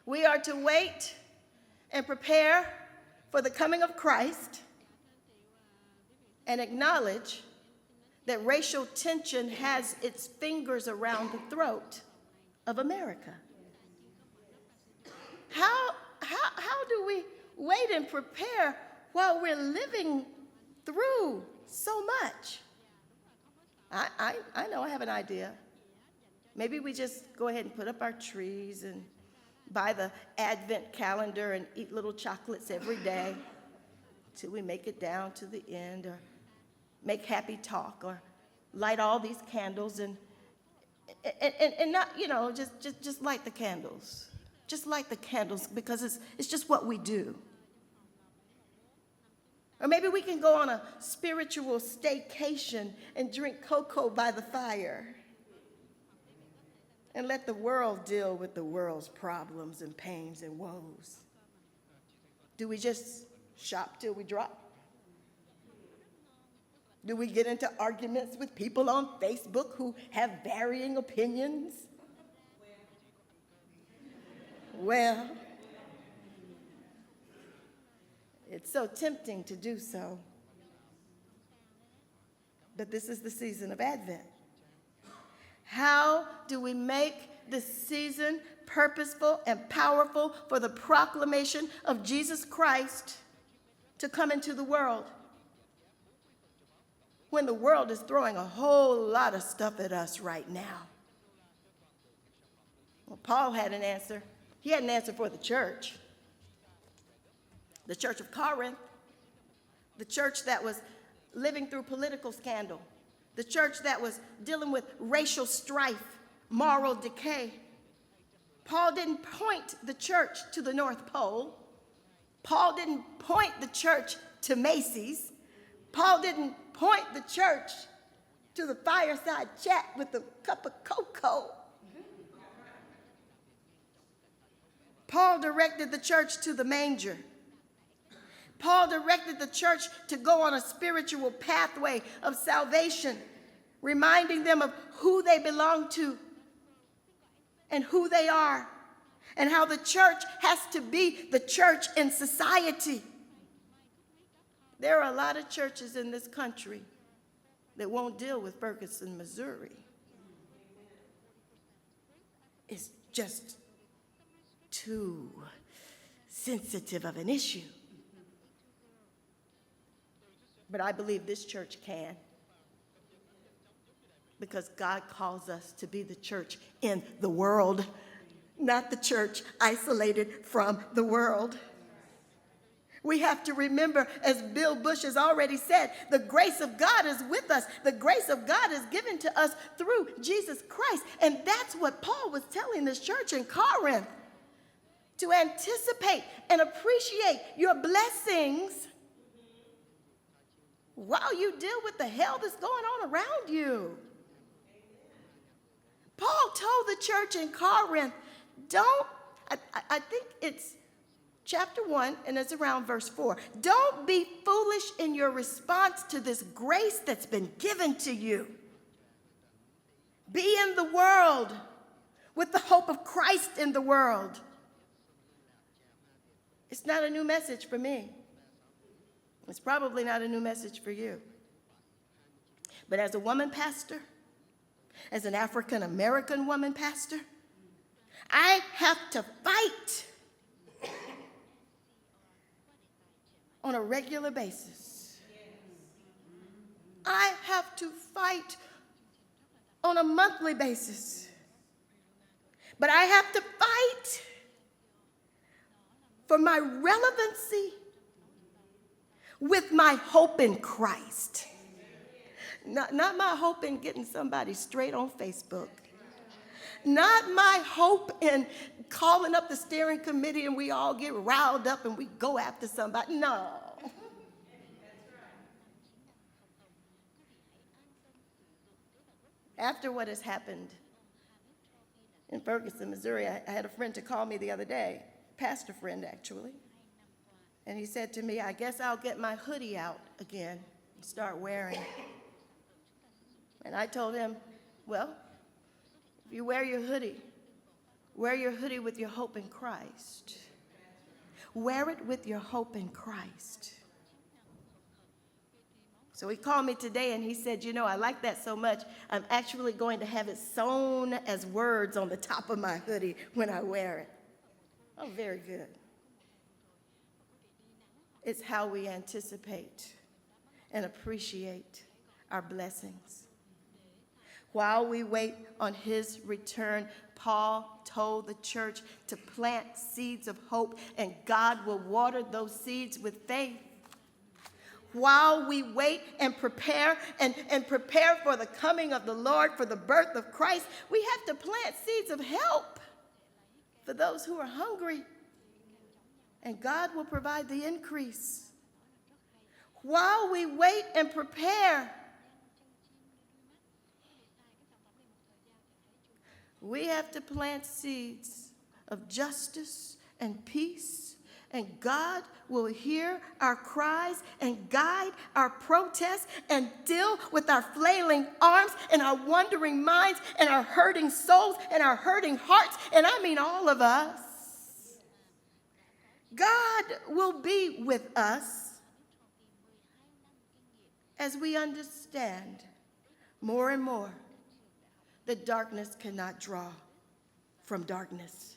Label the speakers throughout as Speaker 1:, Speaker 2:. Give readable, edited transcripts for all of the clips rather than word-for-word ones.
Speaker 1: We are to wait and prepare for the coming of Christ and acknowledge that racial tension has its fingers around the throat of America. How do we wait and prepare while we're living through so much? I know, I have an idea. Maybe we just go ahead and put up our trees and buy the Advent calendar and eat little chocolates every day till we make it down to the end, or make happy talk, or light all these candles and not, just light the candles. Just light the candles because it's just what we do. Or maybe we can go on a spiritual staycation and drink cocoa by the fire and let the world deal with the world's problems and pains and woes. Do we just shop till we drop? Do we get into arguments with people on Facebook who have varying opinions? Well, it's so tempting to do so. But this is the season of Advent. How do we make this season purposeful and powerful for the proclamation of Jesus Christ to come into the world, when the world is throwing a whole lot of stuff at us right now? Well, Paul had an answer. He had an answer for the church of Corinth, the church that was living through political scandal, the church that was dealing with racial strife, moral decay. Paul didn't point the church to the North Pole. Paul didn't point the church to Macy's. Paul didn't point the church to the fireside chat with a cup of cocoa. Paul directed the church to the manger. Paul directed the church to go on a spiritual pathway of salvation, reminding them of who they belong to and who they are, and how the church has to be the church in society. There are a lot of churches in this country that won't deal with Ferguson, Missouri. It's just too sensitive of an issue. But I believe this church can, because God calls us to be the church in the world, not the church isolated from the world. We have to remember, as Bill Bush has already said, the grace of God is with us. The grace of God is given to us through Jesus Christ. And that's what Paul was telling this church in Corinth, to anticipate and appreciate your blessings while you deal with the hell that's going on around you. Paul told the church in Corinth, I think it's chapter 1, and it's around verse 4. Don't be foolish in your response to this grace that's been given to you. Be in the world with the hope of Christ in the world. It's not a new message for me. It's probably not a new message for you. But as a woman pastor, as an African American woman pastor, I have to fight on a regular basis. I have to fight on a monthly basis. But I have to fight for my relevancy with my hope in Christ. Not my hope in getting somebody straight on Facebook. Not my hope in calling up the steering committee and we all get riled up and we go after somebody. No. After what has happened in Ferguson, Missouri, I had a friend to call me the other day, pastor friend actually, and he said to me, I guess I'll get my hoodie out again and start wearing it. And I told him, well, if you wear your hoodie, Wear your hoodie with your hope in Christ. Wear it with your hope in Christ. So he called me today and he said, you know, I like that so much, I'm actually going to have it sewn as words on the top of my hoodie when I wear it. Oh, very good. It's how we anticipate and appreciate our blessings. While we wait on his return, Paul told the church to plant seeds of hope, and God will water those seeds with faith. While we wait and prepare and prepare for the coming of the Lord, for the birth of Christ, we have to plant seeds of help for those who are hungry. And God will provide the increase. While we wait and prepare, we have to plant seeds of justice and peace, and God will hear our cries and guide our protests and deal with our flailing arms and our wandering minds and our hurting souls and our hurting hearts, and I mean all of us. God will be with us as we understand more and more that darkness cannot draw from darkness,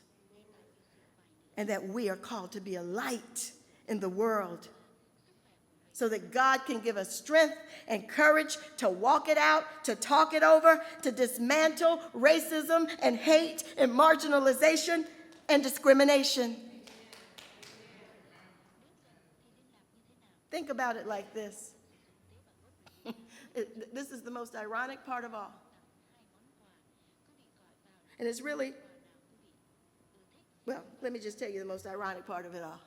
Speaker 1: and that we are called to be a light in the world so that God can give us strength and courage to walk it out, to talk it over, to dismantle racism and hate and marginalization and discrimination. Think about it like this. This is the most ironic part of all. And it's really, well, let me just tell you the most ironic part of it all.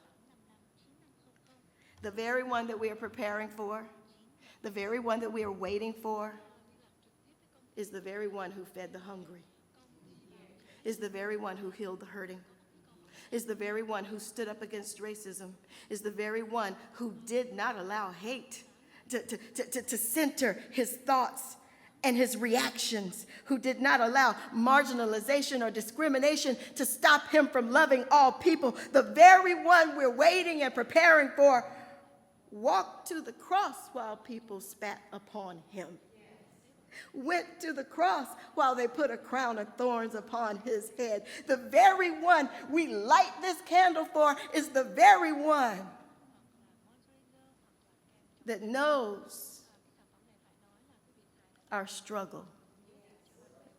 Speaker 1: The very one that we are preparing for, the very one that we are waiting for, is the very one who fed the hungry, is the very one who healed the hurting, is the very one who stood up against racism, is the very one who did not allow hate to center his thoughts and his reactions, who did not allow marginalization or discrimination to stop him from loving all people. The very one we're waiting and preparing for walked to the cross while people spat upon him. Went to the cross while they put a crown of thorns upon his head. The very one we light this candle for is the very one that knows our struggle.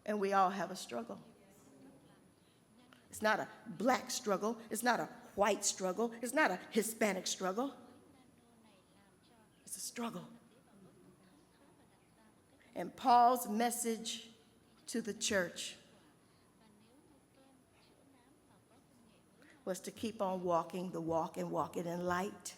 Speaker 1: And we all have a struggle. It's not a black struggle. It's not a white struggle. It's not a Hispanic struggle. It's a struggle. And Paul's message to the church was to keep on walking the walk and walk it in light.